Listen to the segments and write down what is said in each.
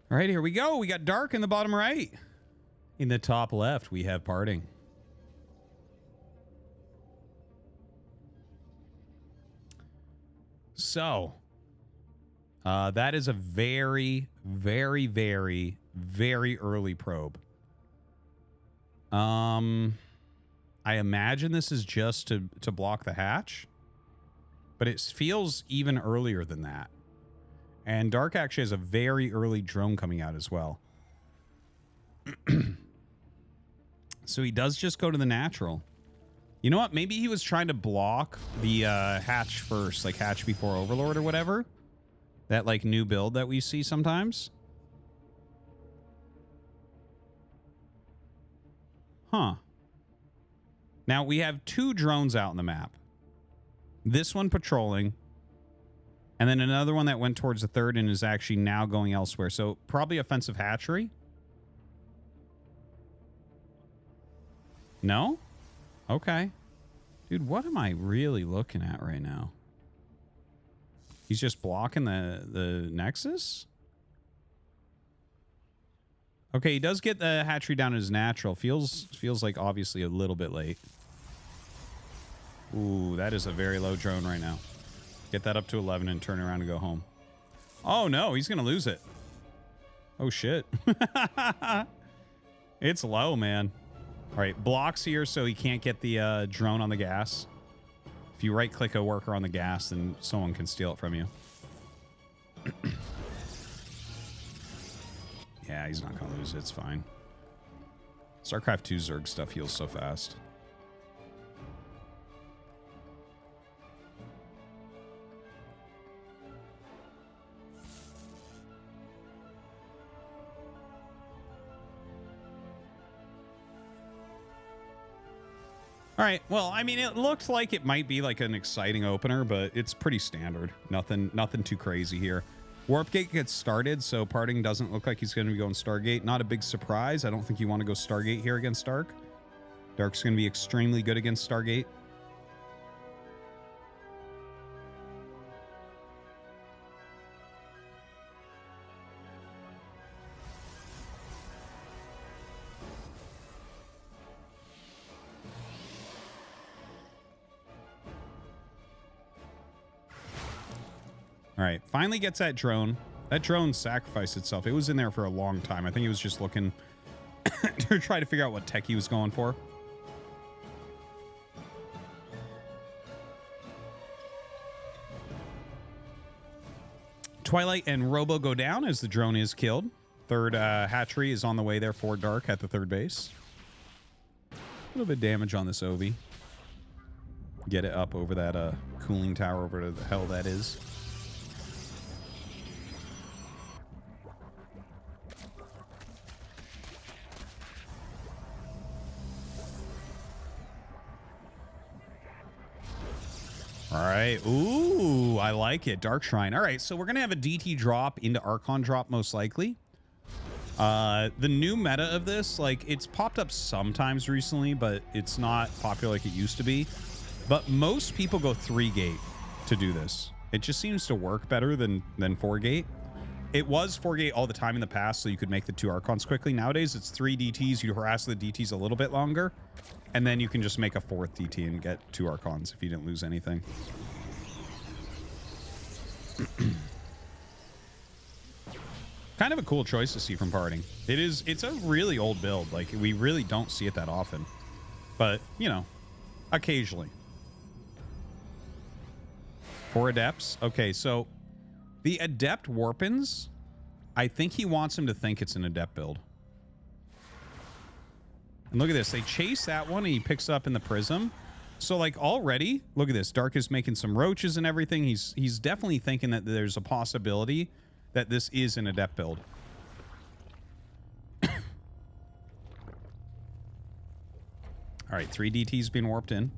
All right, here we go. We got Dark in the bottom right. In the top left, we have Parting. So, that is a very, very, very, very early probe. I imagine this is just to block the hatch, but it feels even earlier than that. And Dark actually has a very early drone coming out as well. So he does just go to the natural. You know what? Maybe he was trying to block the hatch first, like hatch before Overlord or whatever. That like new build that we see sometimes. Huh. Now we have 2 drones out in the map. This one patrolling. And then another one that went towards the third and is actually now going elsewhere. So probably offensive hatchery. No? Okay. Dude, what am I really looking at right now? He's just blocking the Nexus? Okay, he does get the hatchery down as natural. Feels like obviously a little bit late. Ooh, that is a very low drone right now. Get that up to 11 and turn around and go home. Oh, no, he's going to lose it. Oh, shit. It's low, man. All right, blocks here so he can't get the drone on the gas. If you right-click a worker on the gas, then someone can steal it from you. Yeah, he's not going to lose it. It's fine. StarCraft 2 Zerg stuff heals so fast. All right. Well, I mean, it looks like it might be like an exciting opener, but it's pretty standard. Nothing too crazy here. Warp Gate gets started, so Parting doesn't look like he's going to be going Stargate. Not a big surprise. I don't think you want to go Stargate here against Dark. Dark's going to be extremely good against Stargate. All right, finally gets that drone. That drone sacrificed itself. It was in there for a long time. I think he was just looking to try to figure out what tech he was going for. Twilight and Robo go down as the drone is killed. Third hatchery is on the way there for Dark at the third base. A little bit of damage on this OV. Get it up over that cooling tower, over the hell that is. All right. Ooh, I like it. Dark Shrine. All right, so we're going to have a DT drop into Archon drop most likely. The new meta of this, like, it's popped up sometimes recently, but it's not popular like it used to be. But most people go 3-gate to do this. It just seems to work better than 4-gate. It was 4-gate all the time in the past, so you could make the 2 Archons quickly. Nowadays, it's 3 DTs. You harass the DTs a little bit longer. And then you can just make a 4th DT and get 2 Archons if you didn't lose anything. Kind of a cool choice to see from Parting. It's a really old build. Like, we really don't see it that often. But, you know, occasionally. 4 Adepts. Okay, so the Adept Warpins, I think he wants him to think it's an Adept build. And look at this. They chase that one and he picks up in the Prism. So, like, already, look at this. Dark is making some roaches and everything. He's definitely thinking that there's a possibility that this is an Adept build. All right, 3 DTs being warped in.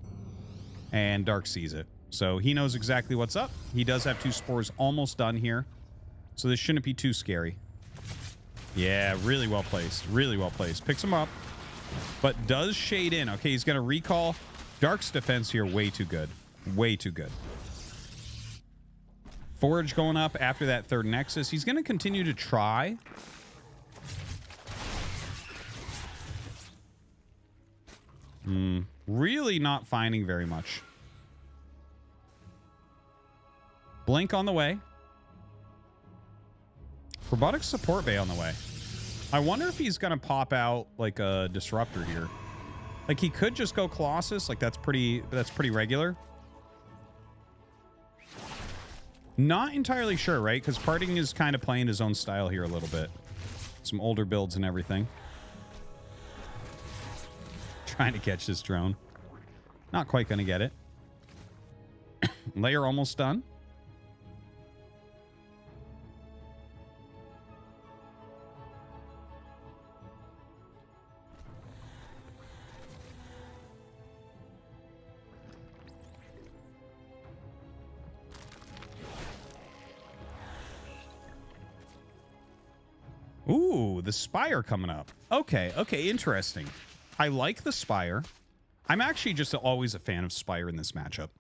And Dark sees it. So he knows exactly what's up. He does have 2 spores almost done here. So this shouldn't be too scary. Yeah, really well placed. Really well placed. Picks him up. But does shade in. Okay, he's going to recall. Dark's defense here, way too good. Way too good. Forge going up after that 3rd Nexus. He's going to continue to try Really not finding very much. Blink on the way. Robotic support bay on the way. I wonder if he's going to pop out like a disruptor here. Like he could just go Colossus. Like that's pretty regular. Not entirely sure, right? Because Parting is kind of playing his own style here a little bit. Some older builds and everything. Trying to catch this drone. Not quite going to get it. Layer almost done. Ooh, the Spire coming up. Okay, interesting. I like the Spire. I'm actually just always a fan of Spire in this matchup.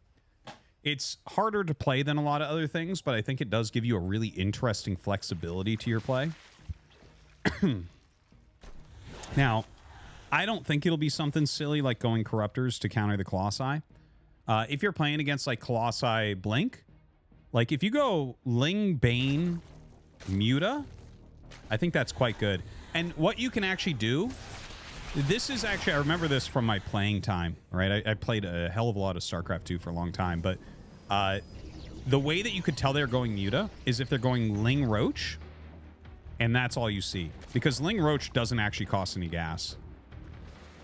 It's harder to play than a lot of other things, but I think it does give you a really interesting flexibility to your play. Now, I don't think it'll be something silly like going Corruptors to counter the Colossi. If you're playing against like Colossi Blink, like if you go Ling, Bane, Muta, I think that's quite good. And what you can actually do, this is actually, I remember this from my playing time, right? I played a hell of a lot of StarCraft 2 for a long time, but the way that you could tell they're going Muta is if they're going Ling Roach, and that's all you see. Because Ling Roach doesn't actually cost any gas.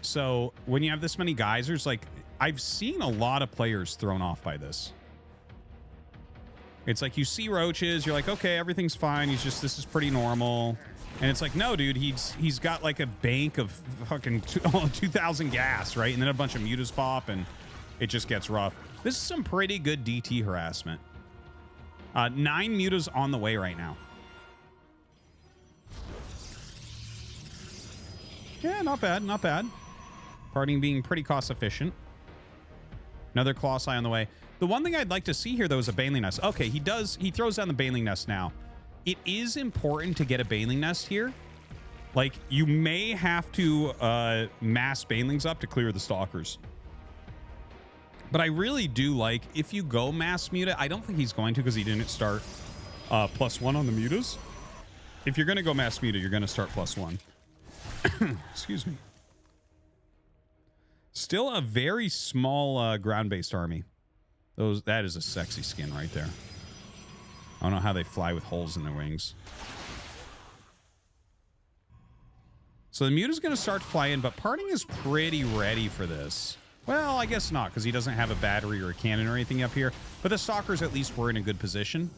So when you have this many geysers, like, I've seen a lot of players thrown off by this. It's like you see roaches, you're like, okay, everything's fine. He's just, this is pretty normal. And it's like, no, dude, he's got like a bank of fucking 2,000 gas, right? And then a bunch of mutas pop and it just gets rough. This is some pretty good DT harassment. 9 mutas on the way right now. Yeah, not bad, not bad. Parting being pretty cost efficient. Another Colossi on the way. The one thing I'd like to see here, though, is a Baneling Nest. Okay, he throws down the Baneling Nest now. It is important to get a Baneling Nest here. Like, you may have to mass Banelings up to clear the Stalkers. But I really do like, if you go mass Muta, I don't think he's going to because he didn't start +1 on the Mutas. If you're going to go mass Muta, you're going to start +1. Excuse me. Still a very small ground-based army. That is a sexy skin right there. I don't know how they fly with holes in their wings. So the Muta's going to start to fly in, but Parting is pretty ready for this. Well, I guess not, because he doesn't have a battery or a cannon or anything up here. But the Stalkers at least were in a good position.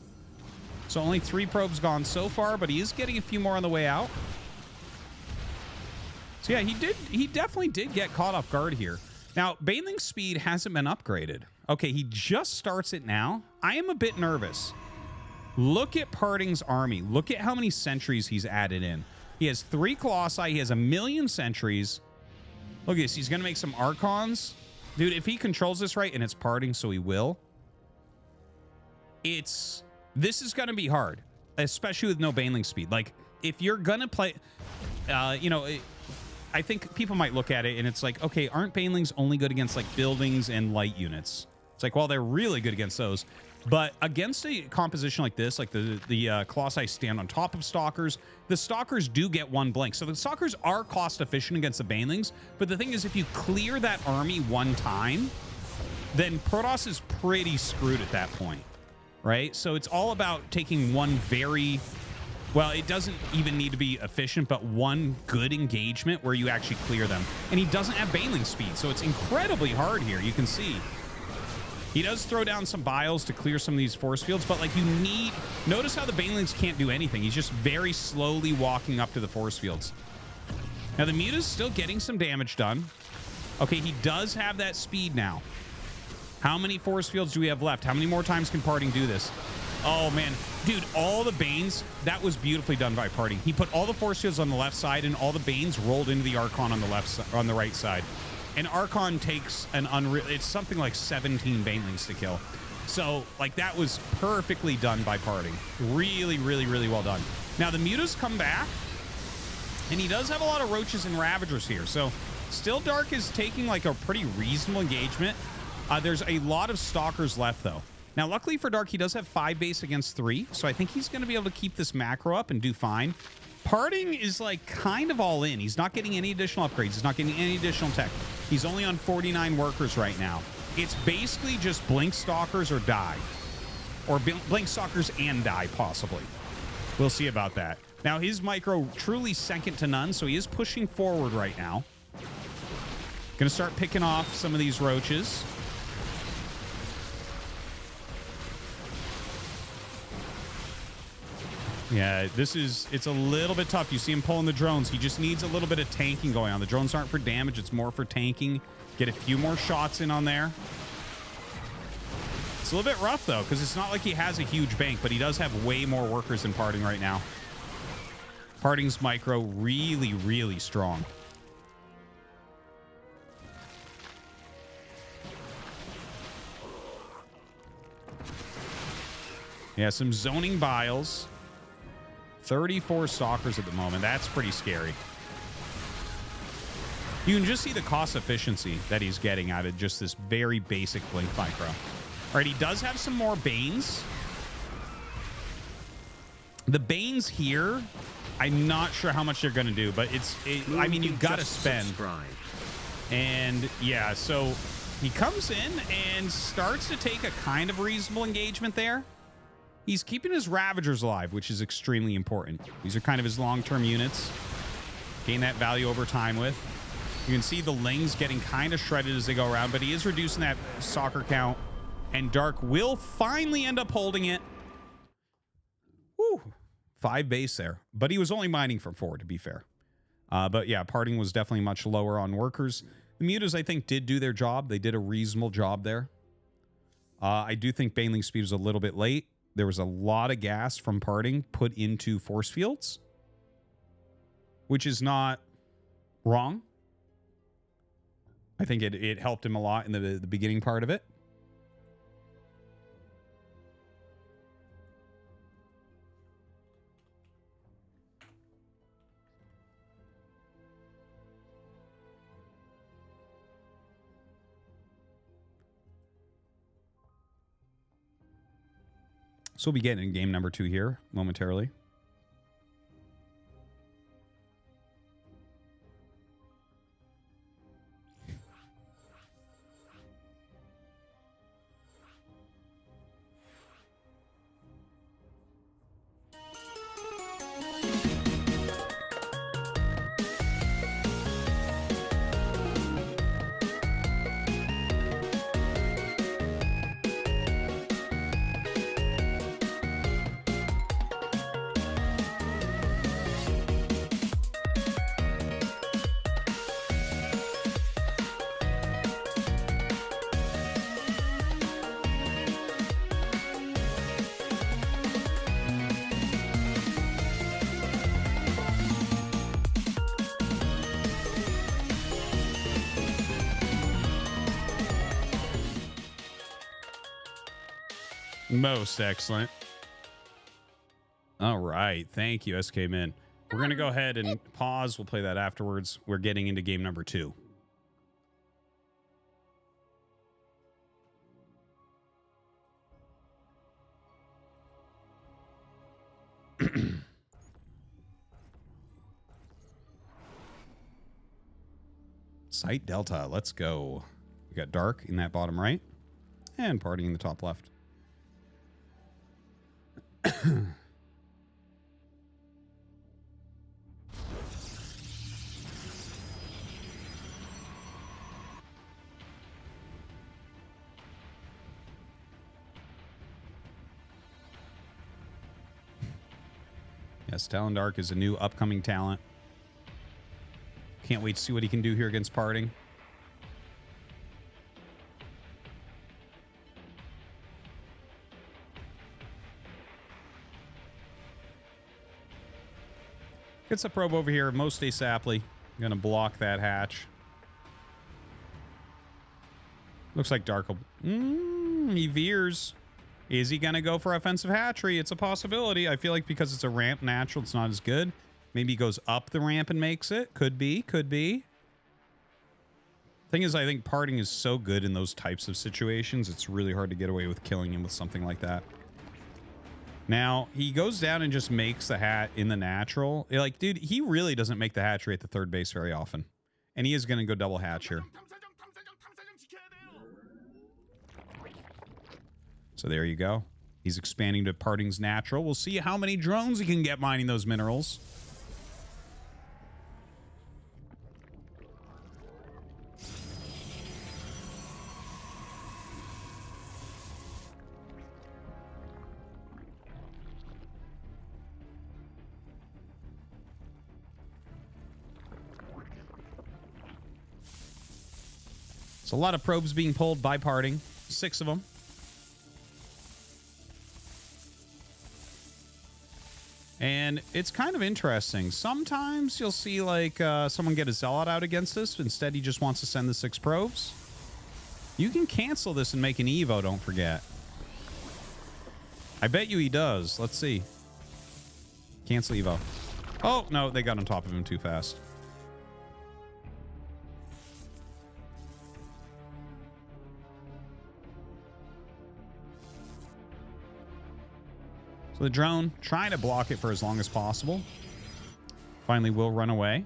So only 3 probes gone so far, but he is getting a few more on the way out. So yeah, he definitely did get caught off guard here. Now, Baneling's speed hasn't been upgraded. Okay, he just starts it now. I am a bit nervous. Look at Parting's army. Look at how many sentries he's added in. He has 3 Colossi. He has 1 million sentries. Look at this. He's going to make some Archons. Dude, if he controls this right, and it's Parting, so he will, this is going to be hard, especially with no Baneling speed. Like, if you're going to play, you know, I think people might look at it and it's like, okay, aren't Banelings only good against like buildings and light units? It's like, well, they're really good against those. But against a composition like this, like the Colossi stand on top of Stalkers, the Stalkers do get 1 blink. So the Stalkers are cost efficient against the Banelings. But the thing is, if you clear that army 1 time, then Protoss is pretty screwed at that point, right? So it's all about taking one very... Well, it doesn't even need to be efficient, but 1 good engagement where you actually clear them. And he doesn't have Baneling speed, so it's incredibly hard here. You can see. He does throw down some biles to clear some of these force fields, but like you need... Notice how the Banelings can't do anything. He's just very slowly walking up to the force fields. Now, the Muta's still getting some damage done. Okay, he does have that speed now. How many force fields do we have left? How many more times can Parting do this? Oh, man. Dude, all the Banes, that was beautifully done by Parting. He put all the force fields on the left side, and all the Banes rolled into the Archon on the right side. And Archon takes an it's something like 17 Banelings to kill. So, like, that was perfectly done by Parting. Really, really, really well done. Now, the Mutas come back, and he does have a lot of Roaches and Ravagers here. So, Still, Dark is taking like a pretty reasonable engagement. There's a lot of Stalkers left, though. Now, luckily for Dark, he does have 5 base against 3, so I think he's going to be able to keep this macro up and do fine. Parting is like kind of all in. He's not getting any additional upgrades. He's not getting any additional tech. He's only on 49 workers right now. It's basically just Blink Stalkers or die. Or Blink Stalkers and die, possibly. We'll see about that. Now, his micro truly second to none, so he is pushing forward right now. Gonna start picking off some of these roaches. Yeah, it's a little bit tough. You see him pulling the drones. He just needs a little bit of tanking going on. The drones aren't for damage. It's more for tanking. Get a few more shots in on there. It's a little bit rough, though, because it's not like he has a huge bank, but he does have way more workers than Parting right now. Parting's micro really, really strong. Yeah, some zoning biles. 34 stalkers at the moment. That's pretty scary. You can just see the cost efficiency that he's getting out of just this very basic blink micro. All right, he does have some more Banes. The Banes here, I'm not sure how much they're going to do, but I mean, you've got to spend. And yeah, so he comes in and starts to take a kind of reasonable engagement there. He's keeping his Ravagers alive, which is extremely important. These are kind of his long-term units. Gain that value over time with. You can see the Lings getting kind of shredded as they go around, but he is reducing that soccer count. And Dark will finally end up holding it. Woo! 5 base there. But he was only mining from 4, to be fair. But yeah, Parting was definitely much lower on workers. The Mutas, I think, did do their job. They did a reasonable job there. I do think Baneling speed was a little bit late. There was a lot of gas from Parting put into force fields, which is not wrong. I think it helped him a lot in the beginning part of it. So we'll be getting in game number 2 here momentarily. Most excellent. All right. Thank you, SK Min. We're going to go ahead and pause. We'll play that afterwards. We're getting into game number 2. Site Delta. Let's go. We got Dark in that bottom right and Party in the top left. Yes, Talon Dark is a new upcoming talent. Can't wait to see what he can do here against Parting. Gets a probe over here. Most stay Sapley. Going to block that hatch. Looks like Dark will... he veers. Is he going to go for offensive hatchery? It's a possibility. I feel like because it's a ramp natural, it's not as good. Maybe he goes up the ramp and makes it. Could be. Could be. Thing is, I think parting is so good in those types of situations, it's really hard to get away with killing him with something like that. Now, he goes down and just makes the hat in the natural. Like, dude, he really doesn't make the hatchery at the third base very often. And he is going to go double hatch here. So there you go. He's expanding to parting's natural. We'll see how many drones he can get mining those minerals. So a lot of probes being pulled by parting. 6 of them. And it's kind of interesting. Sometimes you'll see like someone get a zealot out against this. Instead, he just wants to send the 6 probes. You can cancel this and make an Evo, don't forget. I bet you he does. Let's see. Cancel Evo. Oh, no, they got on top of him too fast. So the drone, trying to block it for as long as possible. Finally will run away.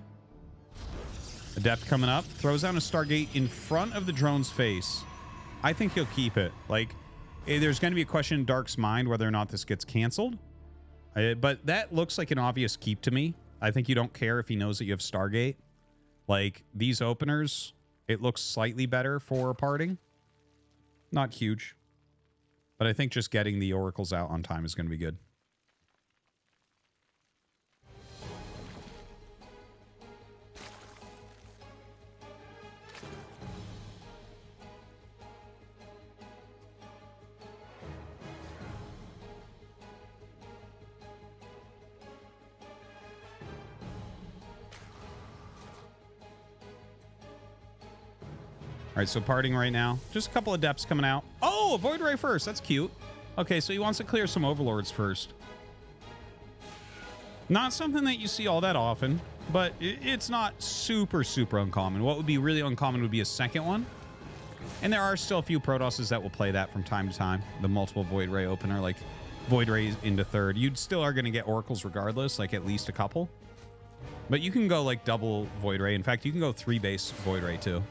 Adept coming up. Throws down a Stargate in front of the drone's face. I think he'll keep it. Like, there's going to be a question in Dark's mind whether or not this gets canceled. But that looks like an obvious keep to me. I think you don't care if he knows that you have Stargate. Like, these openers, it looks slightly better for parting. Not huge. But I think just getting the oracles out on time is going to be good. All right, so parting right now. Just a couple of depths coming out. Oh, a Void Ray first. That's cute. Okay, so he wants to clear some Overlords first. Not something that you see all that often, but it's not super, super uncommon. What would be really uncommon would be a second one. And there are still a few Protosses that will play that from time to time. The multiple Void Ray opener, like Void Ray into third. You still are going to get Oracles regardless, like at least a couple. But you can go like double Void Ray. In fact, you can go 3-base Void Ray too.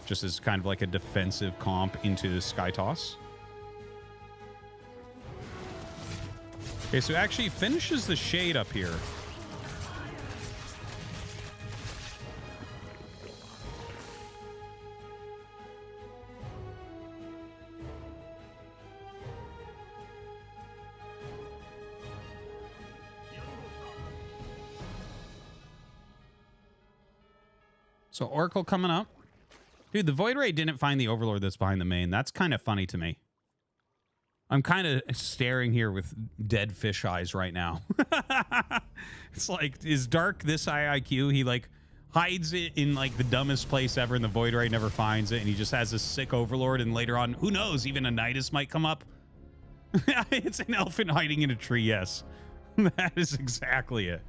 Just as kind of like a defensive comp into Sky Toss. Okay, so actually finishes the shade up here. So Oracle coming up. Dude, the Void Ray didn't find the Overlord that's behind the main. That's kind of funny to me. I'm kind of staring here with dead fish eyes right now. It's like, is Dark this high IQ? He like hides it in like the dumbest place ever, and the Void Ray never finds it, and he just has a sick Overlord, and later on, who knows, even a Nidus might come up. It's an elephant hiding in a tree, yes. That is exactly it.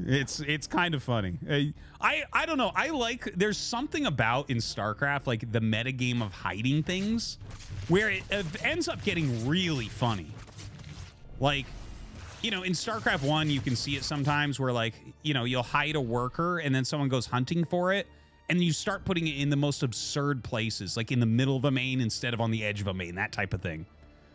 It's kind of funny. I don't know. I like, there's something about in StarCraft, like the metagame of hiding things, where it ends up getting really funny. Like, you know, in StarCraft 1, you can see it sometimes where, like, you know, you'll hide a worker and then someone goes hunting for it, and you start putting it in the most absurd places, like in the middle of a main instead of on the edge of a main, that type of thing.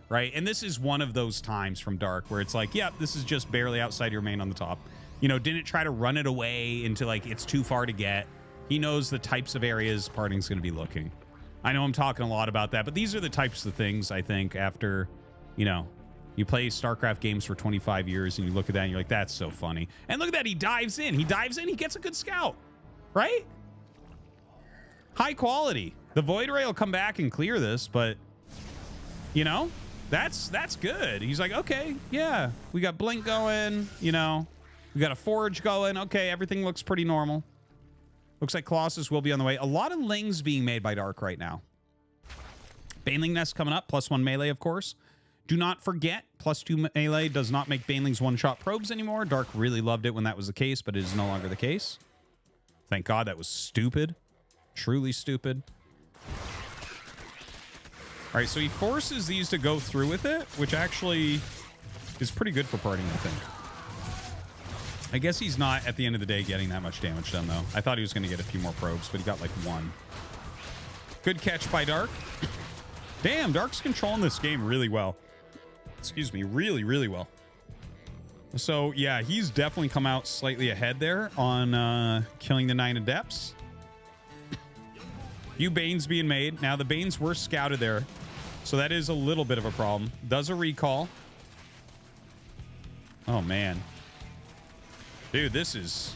Right? And this is one of those times from Dark where it's like, yeah, this is just barely outside your main on the top. You know, didn't try to run it away into like it's too far to get. He knows the types of areas parting's going to be looking. I know I'm talking a lot about that, but these are the types of things I think after, you know, you play StarCraft games for 25 years and you look at that and you're like, that's so funny. And look at that. He dives in. He dives in. He gets a good scout. Right? High quality. The Void Ray will come back and clear this, but, you know, that's good. He's like, okay, yeah, we got Blink going, you know. We got a Forge going. Okay, everything looks pretty normal. Looks like Colossus will be on the way. A lot of Lings being made by Dark right now. Baneling Nest coming up. +1 melee, of course. Do not forget, +2 melee does not make Banelings one-shot probes anymore. Dark really loved it when that was the case, but it is no longer the case. Thank God, that was stupid. Truly stupid. All right, so he forces these to go through with it, which actually is pretty good for parting, I think. I guess he's not, at the end of the day, getting that much damage done, though. I thought he was going to get a few more probes, but he got, like, 1. Good catch by Dark. Damn, Dark's controlling this game really well. Excuse me, really, really well. So, yeah, he's definitely come out slightly ahead there on killing the 9 Adepts. Few Banes being made. Now, the Banes were scouted there, so that is a little bit of a problem. Does a recall. Oh, man. Dude, this is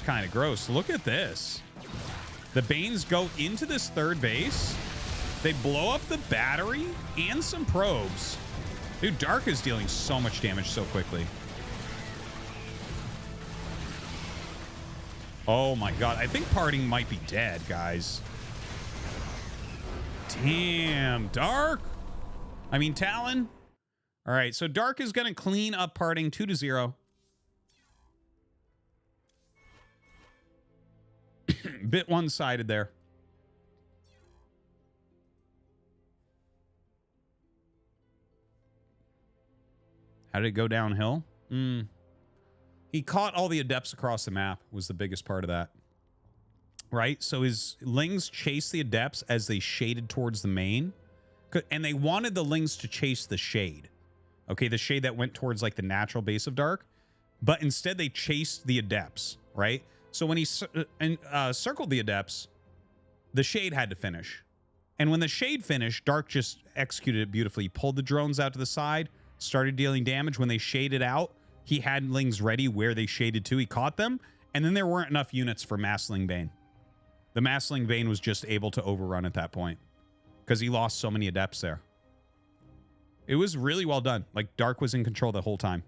kind of gross. Look at this. The Banes go into this third base. They blow up the battery and some probes. Dude, Dark is dealing so much damage so quickly. Oh my god. I think Parting might be dead, guys. Damn, Dark. I mean, Talon. All right, so Dark is going to clean up Parting 2-0. Bit one-sided there. How did it go downhill? He caught all the Adepts across the map was the biggest part of that. Right? So his Lings chased the Adepts as they shaded towards the main. And they wanted the Lings to chase the shade. Okay, the shade that went towards like the natural base of Dark. But instead they chased the Adepts, right? So when he circled the Adepts, the shade had to finish. And when the shade finished, Dark just executed it beautifully. He pulled the drones out to the side, started dealing damage. When they shaded out, he had Lings ready where they shaded to. He caught them, and then there weren't enough units for Massling Bane. The Massling Bane was just able to overrun at that point because he lost so many Adepts there. It was really well done. Like, Dark was in control the whole time.